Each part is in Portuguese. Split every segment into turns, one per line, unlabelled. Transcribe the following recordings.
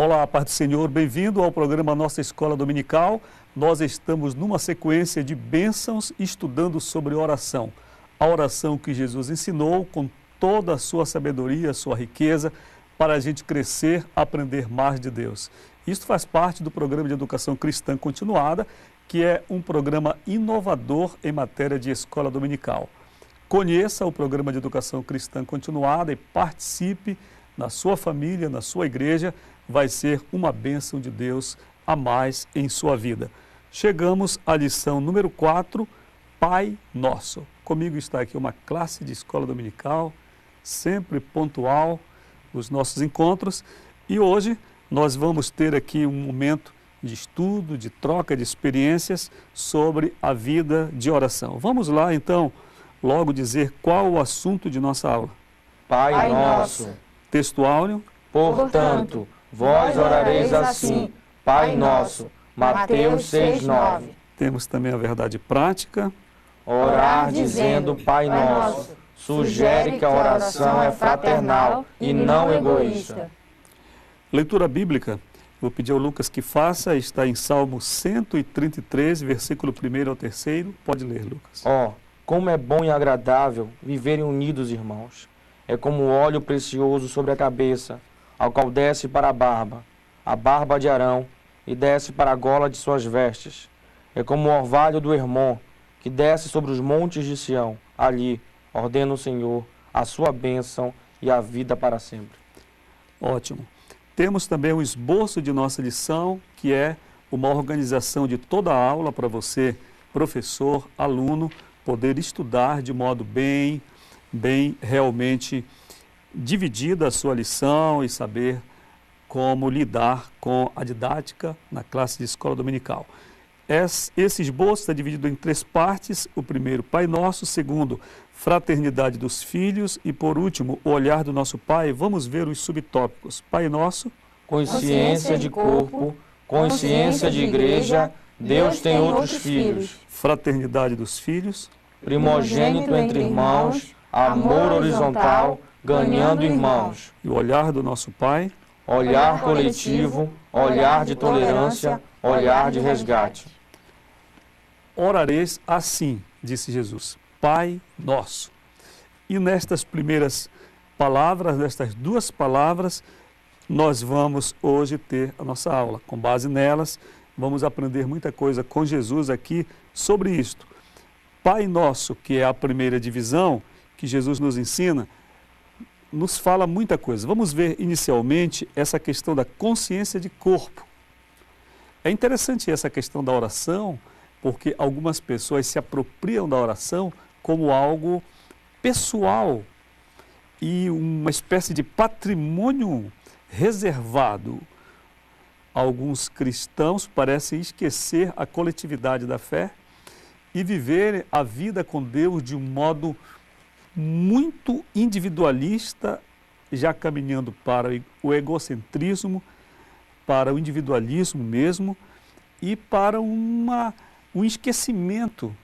Olá, Paz do Senhor, bem-vindo ao programa Nossa Escola Dominical. Nós estamos numa sequência de bênçãos estudando sobre oração. A oração que Jesus ensinou com toda a sua sabedoria, sua riqueza, para a gente crescer, aprender mais de Deus. Isso faz parte do programa de educação cristã continuada, que é um programa inovador em matéria de escola dominical. Conheça o programa de educação cristã continuada e participe na sua família, na sua igreja. Vai ser uma bênção de Deus a mais em sua vida. Chegamos à lição número 4, Pai Nosso. Comigo está aqui uma classe de escola dominical, sempre pontual nos nossos encontros. E hoje nós vamos ter aqui um momento de estudo, de troca de experiências sobre a vida de oração. Vamos lá, então, logo dizer qual o assunto de nossa aula.
Pai Nosso.
Texto áureo.
Portanto, vós orareis assim, Pai Nosso. Mateus 6:9.
Temos também a verdade prática.
Orar dizendo Pai Nosso sugere que a oração é fraternal e não egoísta.
Leitura bíblica. Vou pedir ao Lucas que faça, está em Salmo 133, versículo 1 ao 3. Pode ler, Lucas.
Como é bom e agradável viverem unidos, irmãos. É como óleo precioso sobre a cabeça, ao qual desce para a barba de Arão, e desce para a gola de suas vestes. É como o orvalho do Hermon, que desce sobre os montes de Sião. Ali ordena o Senhor a sua bênção e a vida para sempre.
Ótimo. Temos também um esboço de nossa lição, que é uma organização de toda a aula para você, professor, aluno, poder estudar de modo bem realmente dividida a sua lição e saber como lidar com a didática na classe de escola dominical. Esse esboço está dividido em 3 partes. O primeiro, Pai Nosso. O segundo, fraternidade dos filhos. E por último, o olhar do nosso Pai. Vamos ver os subtópicos. Pai Nosso.
Consciência de corpo, consciência de igreja, Deus tem outros filhos.
Fraternidade dos filhos.
Primogênito entre irmãos, amor horizontal, ganhando irmãos.
E o olhar do nosso Pai.
Olhar coletivo, olhar de tolerância, olhar de resgate.
Orareis assim, disse Jesus, Pai Nosso. E nestas primeiras palavras, nestas 2 palavras, nós vamos hoje ter a nossa aula. Com base nelas, vamos aprender muita coisa com Jesus aqui sobre isto. Pai Nosso, que é a primeira divisão que Jesus nos ensina, nos fala muita coisa. Vamos ver inicialmente essa questão da consciência de corpo. É interessante essa questão da oração, porque algumas pessoas se apropriam da oração como algo pessoal e uma espécie de patrimônio reservado. Alguns cristãos parecem esquecer a coletividade da fé e viver a vida com Deus de um modo muito individualista, já caminhando para o egocentrismo, para o individualismo mesmo e para um esquecimento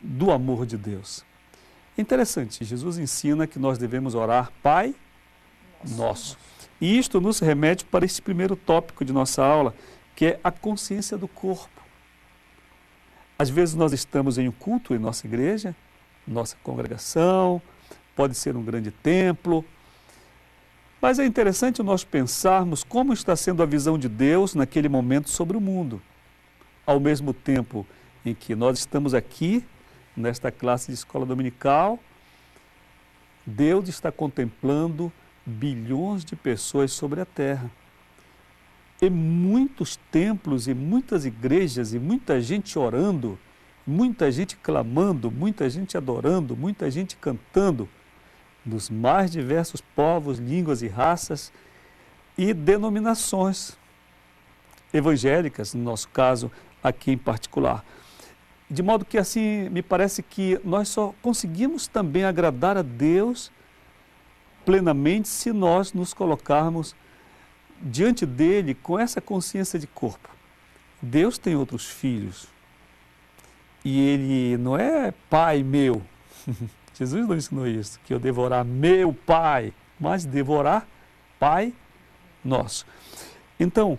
do amor de Deus. Interessante, Jesus ensina que nós devemos orar Pai Nosso. E isto nos remete para esse primeiro tópico de nossa aula, que é a consciência do corpo. Às vezes nós estamos em um culto em nossa igreja, nossa congregação, pode ser um grande templo, mas é interessante nós pensarmos como está sendo a visão de Deus naquele momento sobre o mundo. Ao mesmo tempo em que nós estamos aqui, nesta classe de escola dominical, Deus está contemplando bilhões de pessoas sobre a terra. E muitos templos e muitas igrejas e muita gente orando, muita gente clamando, muita gente adorando, muita gente cantando, dos mais diversos povos, línguas e raças e denominações evangélicas, no nosso caso aqui em particular. De modo que assim, me parece que nós só conseguimos também agradar a Deus plenamente se nós nos colocarmos diante dele com essa consciência de corpo. Deus tem outros filhos e ele não é pai meu. Jesus não ensinou isso, que eu devo orar meu pai, mas devo orar Pai nosso. Então,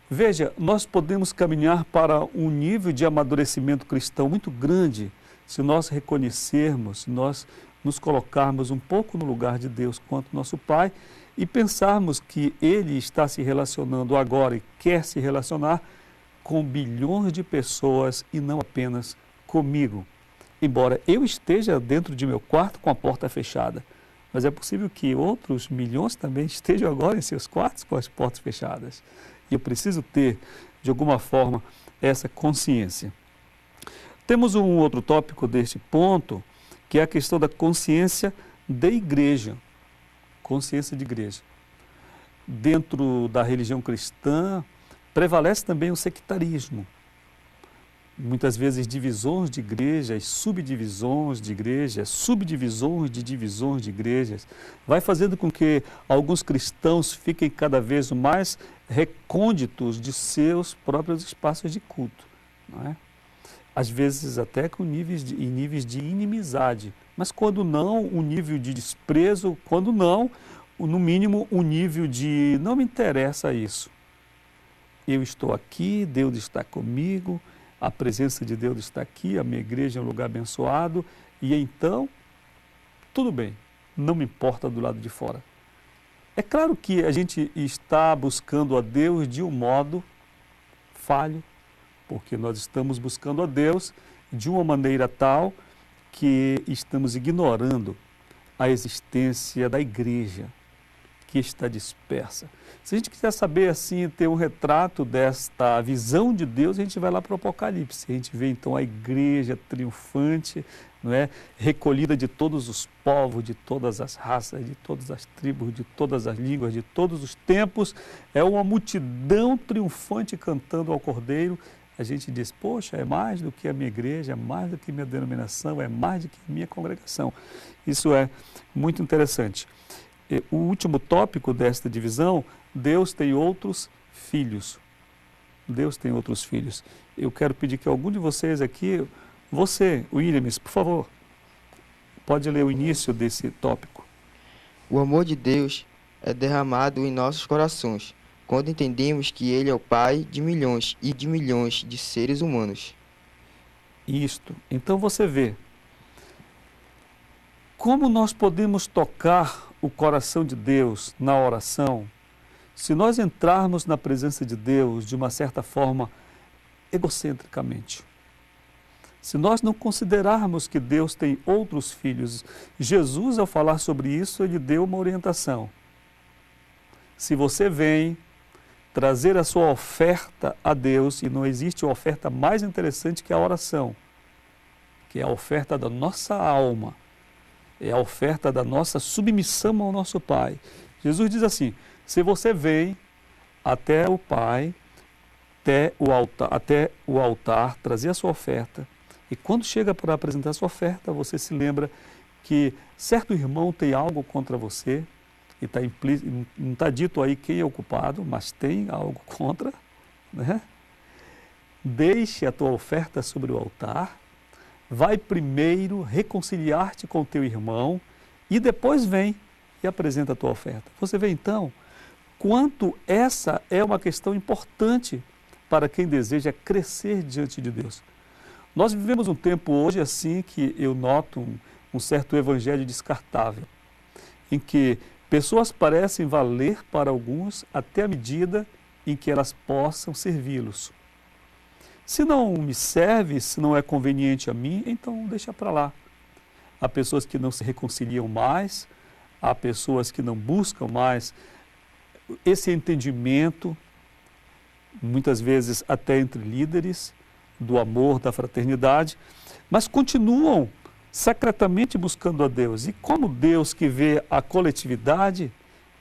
veja, nós podemos caminhar para um nível de amadurecimento cristão muito grande se nós reconhecermos, se nós nos colocarmos um pouco no lugar de Deus quanto nosso Pai e pensarmos que Ele está se relacionando agora e quer se relacionar com bilhões de pessoas e não apenas comigo. Embora eu esteja dentro de meu quarto com a porta fechada, mas é possível que outros milhões também estejam agora em seus quartos com as portas fechadas. E eu preciso ter, de alguma forma, essa consciência. Temos um outro tópico deste ponto, que é a questão da consciência de igreja. Consciência de igreja. Dentro da religião cristã, prevalece também o sectarismo. Muitas vezes divisões de igrejas, subdivisões de igrejas, subdivisões de divisões de igrejas, vai fazendo com que alguns cristãos fiquem cada vez mais recônditos de seus próprios espaços de culto, não é? Às vezes até com níveis de inimizade, mas quando não, um nível de desprezo, quando não, no mínimo um nível de não me interessa isso. Eu estou aqui, Deus está comigo, a presença de Deus está aqui, a minha igreja é um lugar abençoado, e então, tudo bem, não me importa do lado de fora. É claro que a gente está buscando a Deus de um modo falho, porque nós estamos buscando a Deus de uma maneira tal que estamos ignorando a existência da igreja, que está dispersa. Se a gente quiser saber, assim, ter um retrato desta visão de Deus, a gente vai lá para o Apocalipse. A gente vê, então, a igreja triunfante, não é? Recolhida de todos os povos, de todas as raças, de todas as tribos, de todas as línguas, de todos os tempos. É uma multidão triunfante cantando ao Cordeiro. A gente diz, poxa, é mais do que a minha igreja, é mais do que a minha denominação, é mais do que a minha congregação. Isso é muito interessante. O último tópico desta divisão, Deus tem outros filhos. Deus tem outros filhos. Eu quero pedir que algum de vocês aqui, você, Williams, por favor, pode ler o início desse tópico.
O amor de Deus é derramado em nossos corações, quando entendemos que Ele é o Pai de milhões e de milhões de seres humanos.
Isto. Então você vê como nós podemos tocar o coração de Deus na oração se nós entrarmos na presença de Deus de uma certa forma egocentricamente. Se nós não considerarmos que Deus tem outros filhos. Jesus, ao falar sobre isso, ele deu uma orientação. Se você vem trazer a sua oferta a Deus, e não existe uma oferta mais interessante que a oração, que é a oferta da nossa alma, é a oferta da nossa submissão ao nosso Pai. Jesus diz assim, se você vem até o Pai, até o altar, trazer a sua oferta, e quando chega para apresentar a sua oferta, você se lembra que certo irmão tem algo contra você, e não está dito aí quem é o culpado, mas tem algo contra, né? Deixe a tua oferta sobre o altar, vai primeiro reconciliar-te com o teu irmão e depois vem e apresenta a tua oferta. Você vê então quanto essa é uma questão importante para quem deseja crescer diante de Deus. Nós vivemos um tempo hoje assim que eu noto um certo evangelho descartável, em que pessoas parecem valer para alguns até a medida em que elas possam servi-los. Se não me serve, se não é conveniente a mim, então deixa para lá. Há pessoas que não se reconciliam mais, há pessoas que não buscam mais esse entendimento, muitas vezes até entre líderes, do amor, da fraternidade, mas continuam secretamente buscando a Deus. E como Deus que vê a coletividade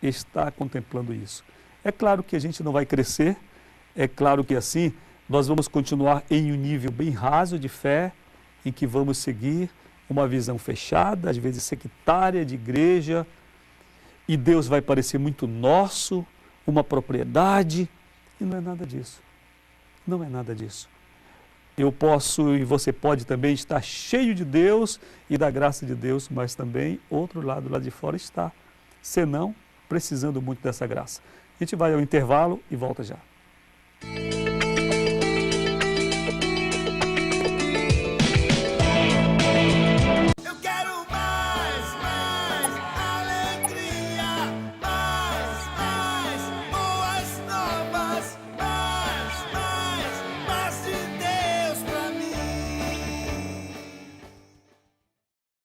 está contemplando isso? É claro que a gente não vai crescer, é claro que assim nós vamos continuar em um nível bem raso de fé, em que vamos seguir uma visão fechada, às vezes sectária de igreja, e Deus vai parecer muito nosso, uma propriedade, e não é nada disso. Não é nada disso. Eu posso e você pode também estar cheio de Deus e da graça de Deus, mas também outro lado lá de fora está, senão precisando muito dessa graça. A gente vai ao intervalo e volta já.